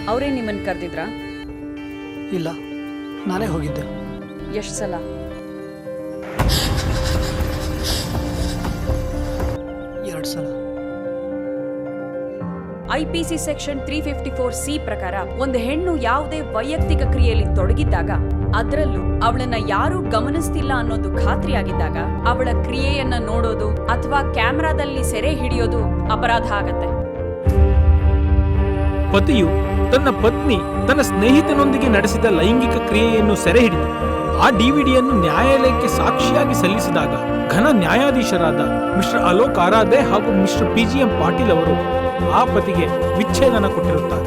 ಅವರೇ ನಿಮ್ಮನ್ನು ಕರೆದಿದ್ರಾ? ಇಲ್ಲ, ನಾನೇ ಹೋಗಿದ್ದೆ. ಎಷ್ಟು ಸಲ? ಎರಡು ಸಲ. IPC ಸೆಕ್ಷನ್ 354C ಪ್ರಕಾರ ಒಂದು ಹೆಣ್ಣು ಯಾವುದೇ ವೈಯಕ್ತಿಕ ಕ್ರಿಯೆಯಲ್ಲಿ ತೊಡಗಿದ್ದಾಗ, ಅದರಲ್ಲೂ ಅವಳನ್ನ ಯಾರೂ ಗಮನಿಸ್ತಿಲ್ಲ ಅನ್ನೋದು ಖಾತ್ರಿಯಾಗಿದ್ದಾಗ ಅವಳ ಕ್ರಿಯೆಯನ್ನ ನೋಡೋದು ಅಥವಾ ಕ್ಯಾಮೆರಾದಲ್ಲಿ ಸೆರೆ ಹಿಡಿಯೋದು ಅಪರಾಧ ಆಗತ್ತೆ. ಪತಿಯು ತನ್ನ ಪತ್ನಿ ತನ್ನ ಸ್ನೇಹಿತನೊಂದಿಗೆ ನಡೆಸಿದ ಲೈಂಗಿಕ ಕ್ರಿಯೆಯನ್ನು ಸೆರೆ ಹಿಡಿದು ಆ ಡಿವಿಡಿಯನ್ನು ನ್ಯಾಯಾಲಯಕ್ಕೆ ಸಾಕ್ಷಿಯಾಗಿ ಸಲ್ಲಿಸಿದಾಗ ಘನ ನ್ಯಾಯಾಧೀಶರಾದ ಮಿಸ್ಟರ್ ಅಲೋಕ್ ಆರಾಧೆ ಹಾಗೂ ಮಿಸ್ಟರ್ PGM ಪಾಟೀಲ್ ಅವರು ಆ ಪತಿಗೆ ವಿಚ್ಛೇದನ ಕೊಟ್ಟಿರುತ್ತಾರೆ.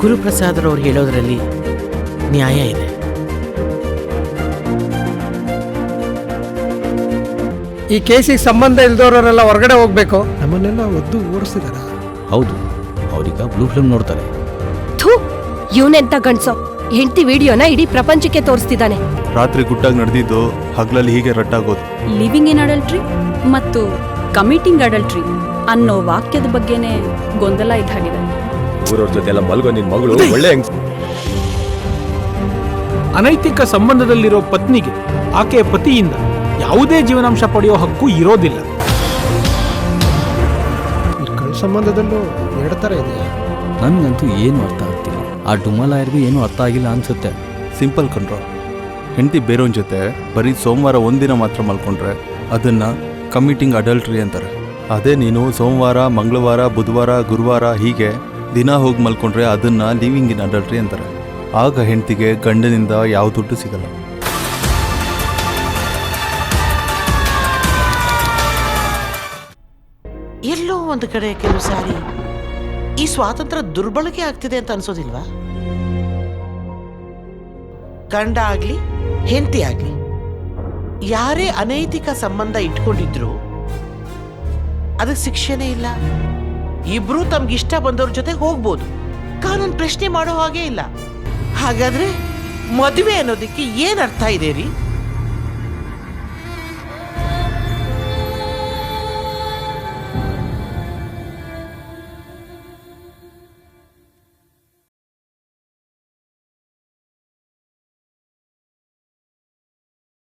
ಗುರುಪ್ರಸಾದ್ರವ್ರು ಹೇಳೋದ್ರಲ್ಲಿ ನ್ಯಾಯ ಇದೆ. ಈ ಕೇಸಿಗೆ ಸಂಬಂಧ ಇಲ್ದವರೆಲ್ಲ ಹೊರಗಡೆ ಹೋಗ್ಬೇಕು. ನಮ್ಮನ್ನೆಲ್ಲ ಒದ್ದು ಓಡಿಸಿದಾರ. ಹೌದು, ಅವ್ರೀಗ ಬ್ಲೂ ಫಿಲ್ಮ್ ನೋಡ್ತಾರೆ. ಥೂ, ಇವನೆಂತ ಗಂಡ್ಸೋ, ಹೆಂಡತಿ ವಿಡಿಯೋನ ಇಡೀ ಪ್ರಪಂಚಕ್ಕೆ ತೋರಿಸ್ತಿದ್ದಾನೆ. ರಾತ್ರಿ ಗುಟ್ಟಾಗಿ ನಡೆದಿದ್ದು ಹಗಲಲ್ಲಿ ಹೀಗೆ ರಟ್ಟಾಗೋದು. ಲಿವಿಂಗ್ ಇನ್ ಅಡಲ್ಟ್ರಿ ಮತ್ತು ಕಮಿಟಿಂಗ್ ಅಡಲ್ಟ್ರಿ ಅನ್ನೋ ವಾಕ್ಯದ ಬಗ್ಗೆನೇ ಗೊಂದಲ ಇದ್ದಾಗಿದೆ. ಊರವ್ರ ಜೊತೆ ಎಲ್ಲ ಮಲ್ಗೋ ನಿನ್ ಮಗಳು ಒಳ್ಳೆ ಅನೈತಿಕ ಸಂಬಂಧದಲ್ಲಿರೋ ಪತ್ನಿಗೆ ಆಕೆಯ ಪತಿಯಿಂದ ಯಾವುದೇ ಜೀವನಾಂಶ ಪಡೆಯೋ ಹಕ್ಕು ಇರೋದಿಲ್ಲ. ಕಳ್ಳ ಸಂಬಂಧದಲ್ಲೂ ಎರಡು ಥರ ಇದೆಯಾ? ನನ್ಗಂತೂ ಏನು ಅರ್ಥ ಆಗ್ತಿಲ್ಲ. ಆ ಡುಮಲಾಯರ್ಗೂ ಏನೂ ಅರ್ಥ ಆಗಿಲ್ಲ ಅನ್ಸುತ್ತೆ. ಸಿಂಪಲ್ ಕಂಡ್ರೋ, ಹೆಂಡತಿ ಬೇರೆಯವನ ಜೊತೆ ಬರೀ ಸೋಮವಾರ ಒಂದಿನ ಮಾತ್ರ ಮಲ್ಕೊಂಡ್ರೆ ಅದನ್ನ ಕಮಿಟಿಂಗ್ ಅಡಲ್ಟ್ರಿ ಅಂತಾರೆ. ಅದೇ ನೀನು ಸೋಮವಾರ, ಮಂಗಳವಾರ, ಬುಧವಾರ, ಗುರುವಾರ ಹೀಗೆ ದಿನ ಹೋಗಿ ಮಲ್ಕೊಂಡ್ರೆ ಅದನ್ನ ಲಿವಿಂಗ್ ಇನ್ ಅಡಲ್ಟ್ರಿ ಅಂತಾರೆ. ಆಗ ಹೆಂಡತಿಗೆ ಗಂಡನಿಂದ ಯಾವ ದುಡ್ಡು ಸಿಗಲ್ಲ. ಎಲ್ಲೋ ಒಂದು ಕಡೆ ಕೆಲವು ಸಾರಿ ಈ ಸ್ವಾತಂತ್ರ್ಯ ದುರ್ಬಳಕೆ ಆಗ್ತಿದೆ ಅಂತ ಅನ್ಸೋದಿಲ್ವಾ? ಗಂಡ ಆಗ್ಲಿ ಹೆಂಡತಿ ಆಗ್ಲಿ ಯಾರೇ ಅನೈತಿಕ ಸಂಬಂಧ ಇಟ್ಕೊಂಡಿದ್ರು ಅದಕ್ಕೆ ಶಿಕ್ಷೆನೇ ಇಲ್ಲ. ಇಬ್ರು ತಮ್ಗಿಷ್ಟ ಬಂದವ್ರ ಜೊತೆ ಹೋಗ್ಬೋದು, ಕಾನೂನು ಪ್ರಶ್ನೆ ಮಾಡೋ ಹಾಗೆ ಇಲ್ಲ. ಹಾಗಾದ್ರೆ ಮದುವೆ ಅನ್ನೋದಕ್ಕೆ ಏನ್ ಅರ್ಥ ಇದೆ ರೀ?